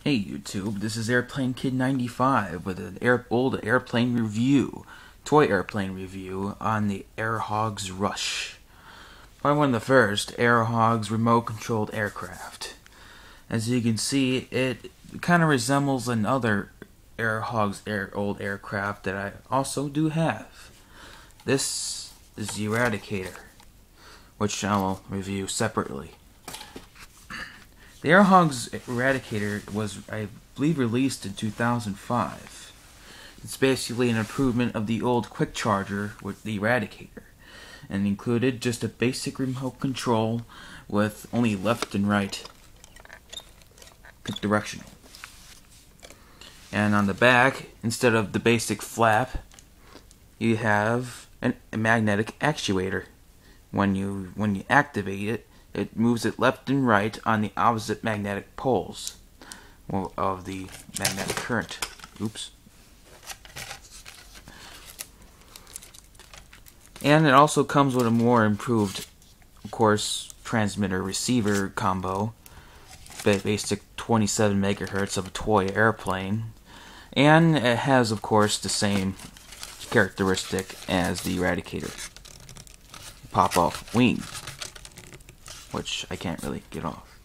Hey YouTube, this is Airplane Kid 95 with an old airplane review, toy airplane review on the Hogs Rush. Probably one of the first Hogs remote-controlled aircraft. As you can see, it kind of resembles another Hogs old aircraft that I also do have. This is the Eradicator, which I will review separately. The Hogs Eradicator was, I believe, released in 2005. It's basically an improvement of the old quick charger with the Eradicator, and included just a basic remote control with only left and right directional. And on the back, instead of the basic flap, you have a magnetic actuator. When you activate it, it moves it left and right on the opposite magnetic poles of the magnetic current. Oops. And it also comes with a more improved, of course, transmitter-receiver combo. Basic 27 megahertz of a toy airplane. And it has, of course, the same characteristic as the Eradicator. Pop-off wing, which I can't really get off.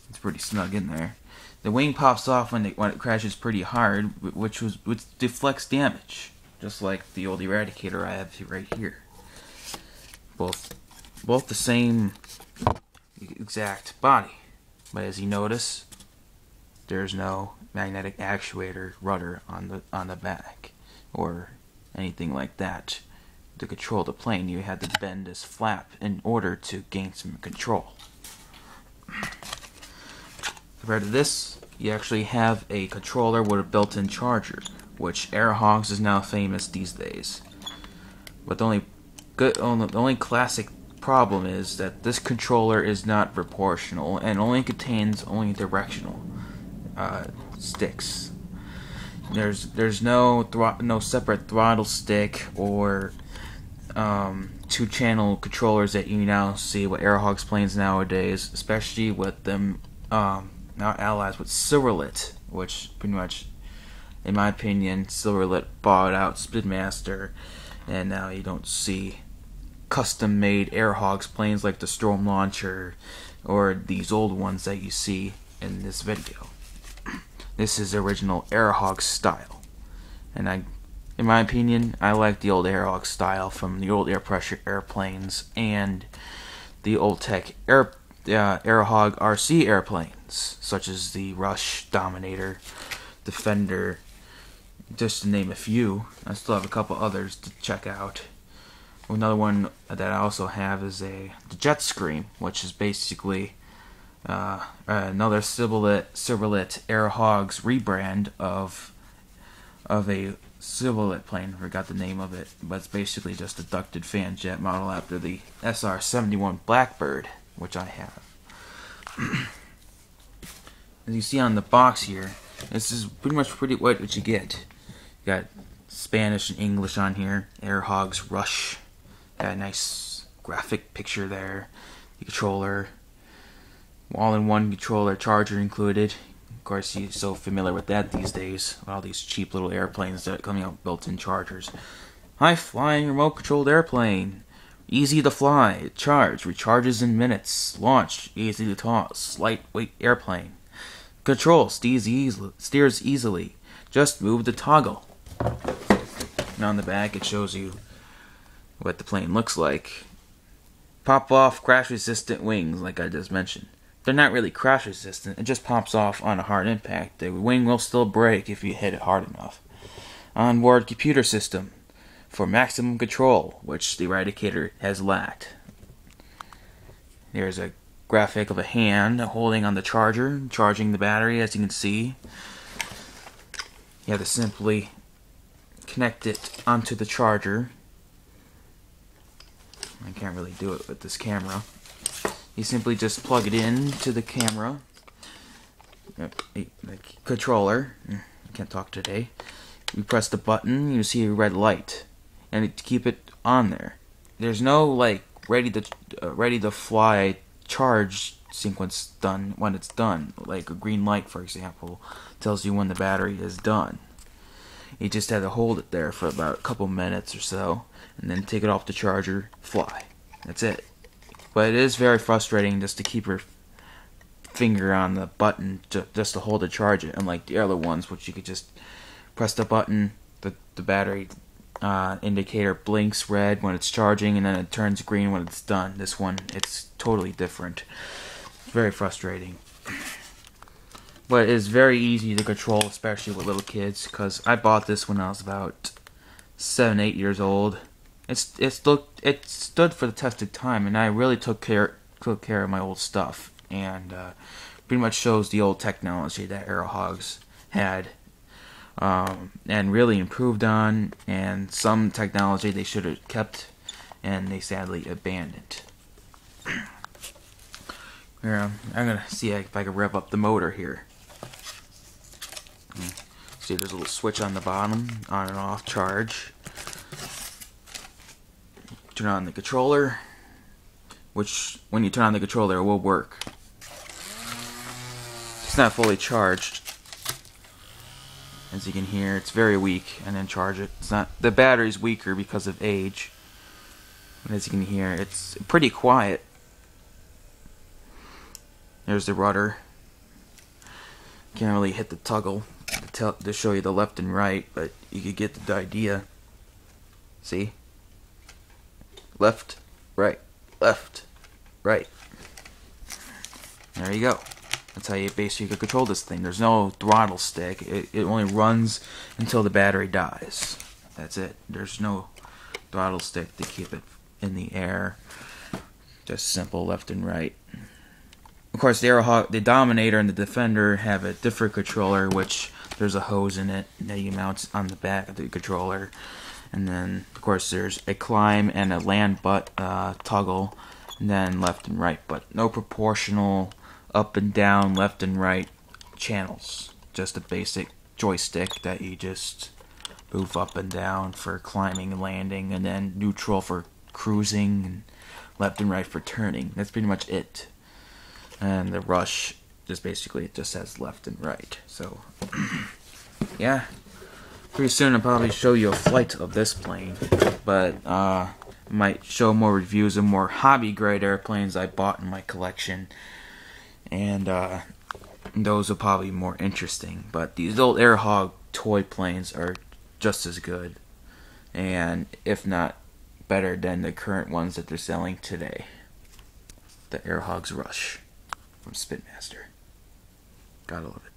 It's pretty snug in there. The wing pops off when it crashes pretty hard, which deflects damage, just like the old Eradicator I have right here. Both the same exact body, but as you notice, there's no magnetic actuator rudder on the back or anything like that. To control the plane, you had to bend this flap in order to gain some control. Compared to this, you actually have a controller with a built-in charger, which Hogs is now famous these days. But the only classic problem is that this controller is not proportional and only contains directional sticks. There's no separate throttle stick or two-channel controllers that you now see with Hogs planes nowadays, especially with them now allies with Silverlit, which pretty much, in my opinion, Silverlit bought out Speedmaster, and now you don't see custom-made Hogs planes like the Storm Launcher or these old ones that you see in this video. This is original Hogs style, and in my opinion, I like the old Hogs style from the old air pressure airplanes and the old tech Hog RC airplanes, such as the Rush, Dominator, Defender, just to name a few. I still have a couple others to check out. Another one that I also have is the Jet Scream, which is basically another Silverlit Hogs rebrand of a Silverlit plane. I forgot the name of it, but it's basically just a ducted fan jet model after the SR-71 Blackbird, which I have. As you see on the box here, this is pretty much what you get. You got Spanish and English on here. Hogs Rush. Got a nice graphic picture there. The controller, all-in-one controller, charger included. Of course, you're so familiar with that these days. All these cheap little airplanes that are coming out with built-in chargers. High-flying remote-controlled airplane. Easy to fly. Charge. Recharges in minutes. Launch. Easy to toss. Lightweight airplane. Control. Steers easily. Just move the toggle. And on the back, it shows you what the plane looks like. Pop-off crash-resistant wings, like I just mentioned. They're not really crash resistant, it just pops off on a hard impact. The wing will still break if you hit it hard enough. Onboard computer system for maximum control, which the Eradicator has lacked. Here's a graphic of a hand holding on the charger, charging the battery, as you can see. You have to simply connect it onto the charger. I can't really do it with this camera. You simply just plug it in to the camera, the controller. I can't talk today. You press the button, you see a red light, and to keep it on there. There's no like ready to fly charge sequence done when it's done. Like a green light, for example, tells you when the battery is done. You just have to hold it there for about a couple minutes or so, and then take it off the charger, fly. That's it. But it is very frustrating just to keep your finger on the button just to hold the charge it, unlike the other ones, which you could just press the button, the battery indicator blinks red when it's charging, and then it turns green when it's done. This one, it's totally different. Very frustrating. But it is very easy to control, especially with little kids, because I bought this when I was about 7, 8 years old. It stood for the test of time, and I really took care of my old stuff, and pretty much shows the old technology that Hogs had, and really improved on, and some technology they should have kept, and they sadly abandoned. Here, I'm gonna see if I can rev up the motor here. See, there's a little switch on the bottom, on and off charge. Turn on the controller, which when you turn on the controller it will work. It's not fully charged, as you can hear. It's very weak, and then charge it. It's not, the battery's weaker because of age, but as you can hear, it's pretty quiet. There's the rudder. Can't really hit the toggle to show you the left and right, but you could get the idea. See? Left, right, left, right. There you go. That's how you basically control this thing. There's no throttle stick. It only runs until the battery dies. That's it. There's no throttle stick to keep it in the air. Just simple left and right. Of course, the Dominator and the Defender have a different controller, which there's a hose in it that you mount on the back of the controller. And then, of course, there's a climb and a land butt toggle, and then left and right. But no proportional up and down, left and right channels. Just a basic joystick that you just move up and down for climbing and landing, and then neutral for cruising, and left and right for turning. That's pretty much it. And the rush, just basically, it just says left and right. So, yeah. Pretty soon I'll probably show you a flight of this plane. But, I might show more reviews of more hobby-grade airplanes I bought in my collection. And, those are probably more interesting. But these old Hog toy planes are just as good. And, if not better than the current ones that they're selling today. The Hogs Rush from Spitmaster. Gotta love it.